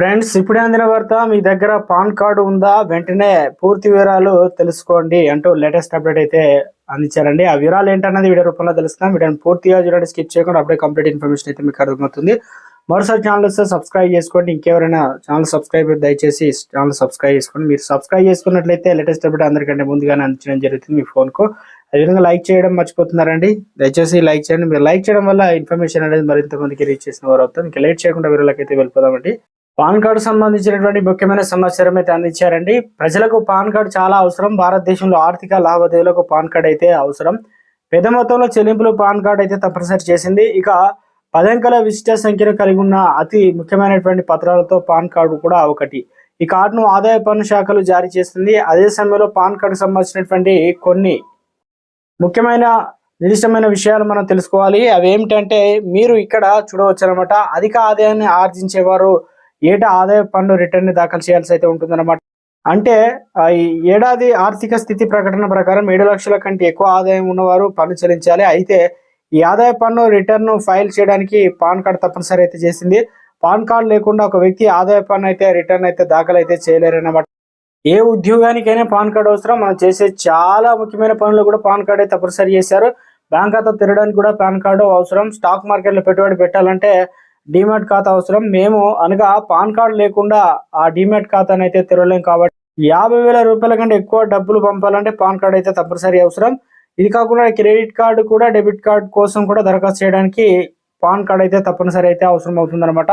Friends, ఇప్పుడే అందిన వార్త. మీ దగ్గర పాన్ కార్డు ఉందా? వెంటనే పూర్తి వివరాలు తెలుసుకోండి అంటూ లేటెస్ట్ అప్డేట్ అయితే అందించారండి. ఆ వివరాలు ఏంటన్నది వీడియో రూపంలో తెలుస్తున్నాం. వీడియోని పూర్తిగా చూడండి, స్కిప్ చేయకుండా అప్పుడే కంప్లీట్ ఇన్ఫర్మేషన్ అయితే మీకు అర్థమవుతుంది. మరోసారి ఛానల్ వస్తే సబ్స్క్రైబ్ చేసుకోండి. ఇంకెవరైనా ఛానల్ సబ్స్క్రైబ్ దయచేసి ఛానల్ సబ్స్క్రైబ్ చేసుకోండి. మీరు సబ్స్క్రైబ్ చేసుకున్నట్లయితే లేటెస్ట్ అప్డేట్ అందరికంటే ముందుగానే అందించడం జరుగుతుంది మీ ఫోన్కు. అదేవిధంగా లైక్ చేయడం మర్చిపోతున్నారండి. దయచేసి లైక్ చేయండి. మీరు లైక్ చేయడం వల్ల ఇన్ఫర్మేషన్ అనేది మరింత మందికి రీచ్ చేసిన వారు అవుతాం. ఇంకా లేట్ చేయకుండా వీడియోలోకి అయితే వెళ్ళిపోదామండి. పాన్ కార్డు సంబంధించినటువంటి ముఖ్యమైన సమాచారం అయితే అందించారండి. ప్రజలకు పాన్ కార్డు చాలా అవసరం. భారతదేశంలో ఆర్థిక లావాదేవీలకు పాన్ కార్డు అయితే అవసరం. పెద్ద మొత్తంలో చెల్లింపులు పాన్ కార్డు అయితే తప్పనిసరి చేసింది. ఇక 10 అంకెల విశిష్ట సంఖ్యను కలిగి ఉన్న అతి ముఖ్యమైనటువంటి పత్రాలతో పాన్ కార్డు కూడా ఒకటి. ఈ కార్డును ఆదాయ పన్ను శాఖలు జారీ చేస్తుంది. అదే సమయంలో పాన్ కార్డుకు సంబంధించినటువంటి కొన్ని ముఖ్యమైన నిర్దిష్టమైన విషయాలు మనం తెలుసుకోవాలి. అవి ఏమిటంటే మీరు ఇక్కడ చూడవచ్చు అనమాట. అధిక ఆదాయాన్ని ఆర్జించేవారు ఏటా ఆదాయ పన్ను రిటర్న్ దాఖలు చేయాల్సి అయితే ఉంటుందన్నమాట. అంటే ఈ ఏడాది ఆర్థిక స్థితి ప్రకటన ప్రకారం 7 లక్షల కంటే ఎక్కువ ఆదాయం ఉన్నవారు పన్ను చెల్లించాలి. అయితే ఈ ఆదాయ పన్ను రిటర్న్ ఫైల్ చేయడానికి పాన్ కార్డు తప్పనిసరి అయితే చేసింది. పాన్ కార్డు లేకుండా ఒక వ్యక్తి ఆదాయ పన్ను అయితే రిటర్న్ అయితే దాఖలు అయితే చేయలేరన్నమాట. ఏ ఉద్యోగానికైనా పాన్ కార్డు అవసరం. మనం చేసే చాలా ముఖ్యమైన పనులు కూడా పాన్ కార్డు అయితే తప్పనిసరి చేశారు. బ్యాంక్ ఖాతా తెరవడానికి కూడా పాన్ కార్డు అవసరం. స్టాక్ మార్కెట్లో పెట్టుబడి పెట్టాలంటే డిమాట్ ఖాతా అవసరం. మేము అనగా పాన్ కార్డు లేకుండా ఆ డిమాట్ ఖాతాను అయితే తెరవలేం. కాబట్టి 50,000 రూపాయల కంటే ఎక్కువ డబ్బులు పంపాలంటే పాన్ కార్డు అయితే తప్పనిసరి అవసరం. ఇది కాకుండా క్రెడిట్ కార్డు కూడా, డెబిట్ కార్డు కోసం కూడా దరఖాస్తు చేయడానికి పాన్ కార్డు అయితే తప్పనిసరి అయితే అవసరం అవుతుందన్నమాట.